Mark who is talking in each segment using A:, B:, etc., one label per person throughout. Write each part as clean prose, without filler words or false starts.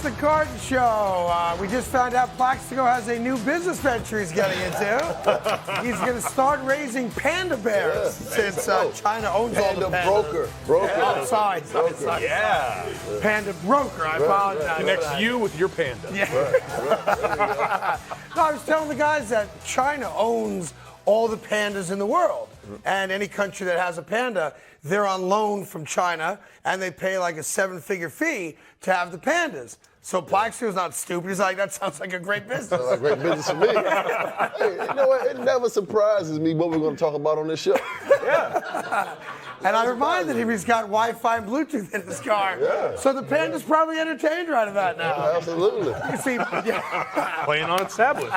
A: the Carton Show. We just found out Plaxico has a new business venture he's getting into. He's going to start raising panda bears since China owns all the pandas.
B: Broker.
A: Oh, sorry.
C: Yeah.
A: Panda broker, I apologize.
C: Connects you with your panda.
A: Yeah. No, I was telling the guys that China owns all the pandas in the world. And any country that has a panda, they're on loan from China, and they pay like a 7-figure fee to have the pandas. So Plaxico's not stupid. He's like, that sounds like a great business.
B: Sounds like great business to me. Hey, you know what? It never surprises me what we're going to talk about on this show.
A: Yeah. And I reminded him he's got Wi-Fi and Bluetooth in his car.
B: Yeah.
A: So the panda's probably entertained right about now.
B: Absolutely.
A: You see,
C: Playing on its tablet.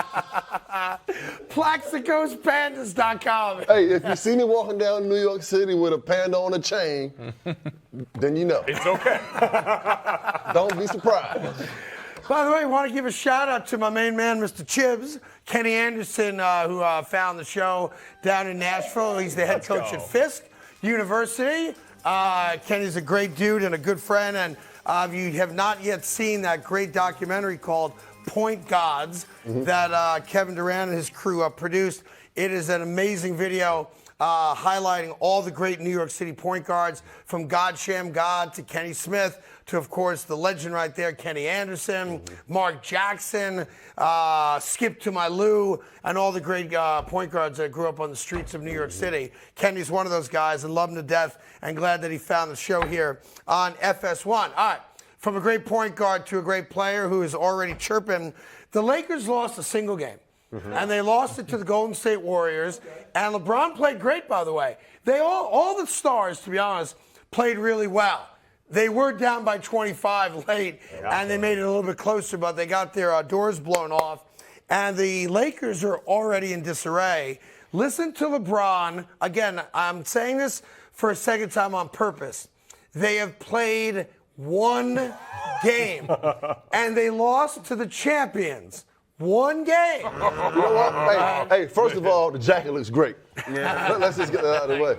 A: Plaxico'sPandas.com.
B: Hey, if you see me walking down New York City with a panda on a chain, then you know.
C: It's okay.
B: Don't be surprised.
A: By the way, I want to give a shout out to my main man, Mr. Chibbs, Kenny Anderson, who found the show down in Nashville. He's the head coach at Fisk University. Kenny's a great dude and a good friend. And if you have not yet seen that great documentary called Point Gods that Kevin Durant and his crew produced, it is an amazing video highlighting all the great New York City point guards, from God Sham God to Kenny Smith to, of course, the legend right there, Kenny Anderson, Mark Jackson, Skip to My Lou, and all the great point guards that grew up on the streets of New York City. Kenny's one of those guys, and love him to death, and glad that he found the show here on FS1. All right, from a great point guard to a great player who is already chirping, the Lakers lost a single game. And they lost it to the Golden State Warriors. And LeBron played great, by the way. They all the stars, to be honest, played really well. They were down by 25 late, and they made it a little bit closer, but they got their doors blown off. And the Lakers are already in disarray. Listen to LeBron. Again, I'm saying this for a second time on purpose. They have played one game, and they lost to the champions. One game.
B: You know what? Hey, first of all, the jacket looks great. Yeah. Let's just get that out of the way.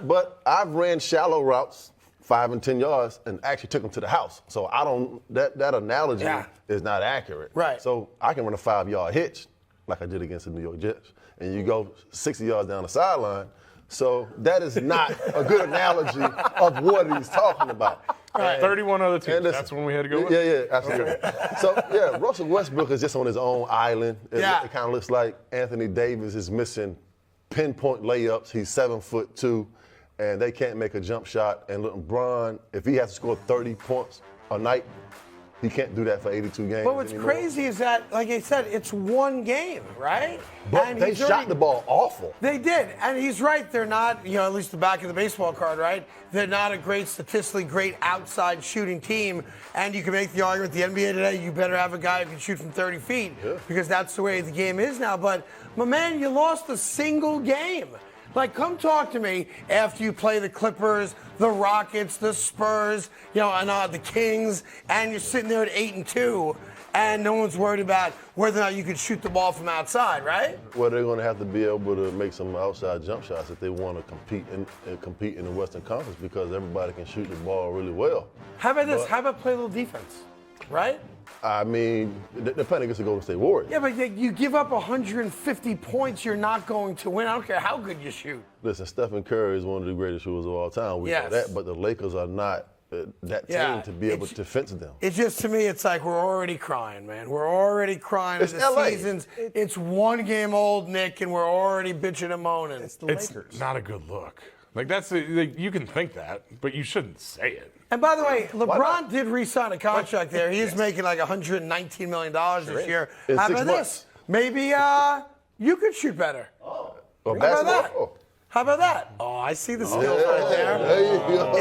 B: But I've ran shallow routes, 5 and 10 yards, and actually took them to the house. So I don't. That analogy is not accurate.
A: Right.
B: So I can run a 5-yard hitch, like I did against the New York Jets, and you go 60 yards down the sideline. So that is not a good analogy of what he's talking about.
C: Right. 31 other teams. That's when we had to go with.
B: Yeah, absolutely. So, Russell Westbrook is just on his own island. It kind of looks like Anthony Davis is missing pinpoint layups. He's 7'2", and they can't make a jump shot. And LeBron, if he has to score 30 points a night, he can't do that for 82 games.
A: But what's
B: anymore.
A: crazy is that, like I said, it's one game, right?
B: But
A: and
B: they shot the ball awful.
A: They did. And he's right. They're not, at least the back of the baseball card, right? They're not a great, statistically great outside shooting team. And you can make the argument, the NBA today, you better have a guy who can shoot from 30 feet because that's the way the game is now. But, my man, you lost a single game. Like, come talk to me after you play the Clippers, the Rockets, the Spurs, and the Kings, and you're sitting there at 8-2, and no one's worried about whether or not you can shoot the ball from outside, right?
B: Well, they're going to have to be able to make some outside jump shots if they want to compete in the Western Conference, because everybody can shoot the ball really well.
A: How about this? How about play a little defense, right?
B: I mean, they're playing against the Golden State Warriors.
A: Yeah, but you give up 150 points, you're not going to win. I don't care how good you shoot.
B: Listen, Stephen Curry is one of the greatest shooters of all time. We know that, but the Lakers are not that team to be able to fence them.
A: It's just, to me, it's like we're already crying, man. We're already crying.
B: It's LA.
A: It's one game old, Nick, and we're already bitching and moaning.
C: It's the Lakers. It's not a good look. Like, you can think that, but you shouldn't say it.
A: And by the way, LeBron did re-sign a contract there. He is making like $119 million this year. How about this? Maybe you could shoot better. How about that? Oh, I see the skills right there.
B: There you go.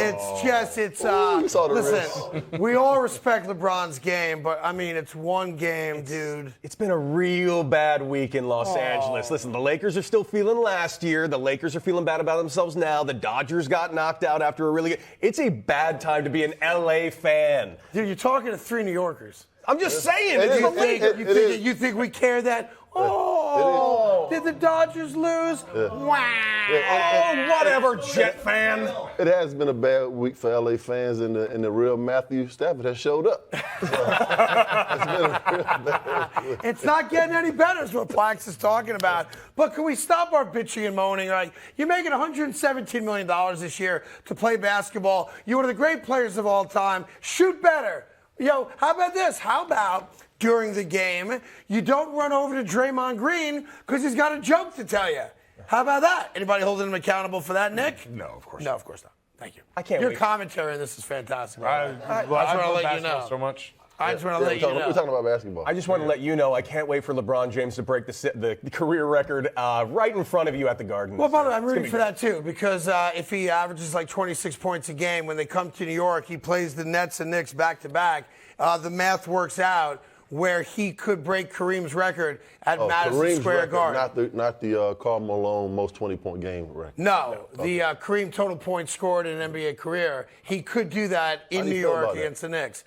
A: Listen, we all respect LeBron's game, but, I mean, it's one game, dude.
D: It's been a real bad week in Los Angeles. Listen, the Lakers are still feeling last year. The Lakers are feeling bad about themselves now. The Dodgers got knocked out after a really good... It's a bad time to be an L.A. fan.
A: Dude, you're talking to 3 New Yorkers.
D: I'm just saying. It's the Lakers.
A: You think we care that? Oh, did the Dodgers lose? Wow.
D: Oh, whatever, Jet fan.
B: It has been a bad week for LA fans, and the real Matthew Stafford has showed up. So, it's been a real bad week.
A: It's not getting any better, is what Plax is talking about. But can we stop our bitching and moaning? Like, you're making $117 million this year to play basketball. You're one of the great players of all time. Shoot better. Yo, how about this? How about during the game, you don't run over to Draymond Green because he's got a joke to tell you? How about that? Anybody holding him accountable for that, Nick?
C: No, of course
A: No,
C: not.
A: of course not. Thank you.
D: I can't
A: Your
D: wait.
A: commentary on this is fantastic.
C: I
A: just want to let you
C: basketball
A: know.
C: so much.
A: I just want to let you know.
B: We're talking about basketball.
D: I just want to let you know I can't wait for LeBron James to break the career record right in front of you at the Garden.
A: Well, by the way, I'm rooting for that too, because if he averages like 26 points a game when they come to New York, he plays the Nets and Knicks back to back. The math works out where he could break Kareem's record at Madison
B: Kareem's
A: Square
B: record,
A: Garden.
B: not the Karl Malone most 20-point game record.
A: No, the Kareem total points scored in an NBA career. He could do that in
B: How do
A: New
B: you feel
A: York
B: about that?
A: against the Knicks.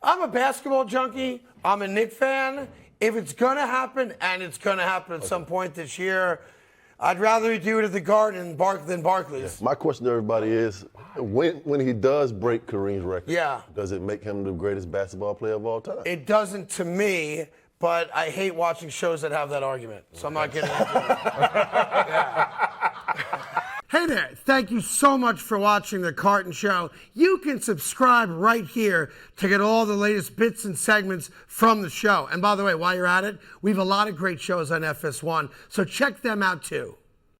A: I'm a basketball junkie. I'm a Knick fan. If it's going to happen, and it's going to happen at some point this year, I'd rather he do it at the Garden than Barclays.
B: My question to everybody is, when he does break Kareem's record,
A: Yeah.
B: does it make him the greatest basketball player of all time?
A: It doesn't to me, but I hate watching shows that have that argument, so I'm not getting into it. Yeah. Hey there, thank you so much for watching The Carton Show. You can subscribe right here to get all the latest bits and segments from the show. And by the way, while you're at it, we have a lot of great shows on FS1, so check them out too.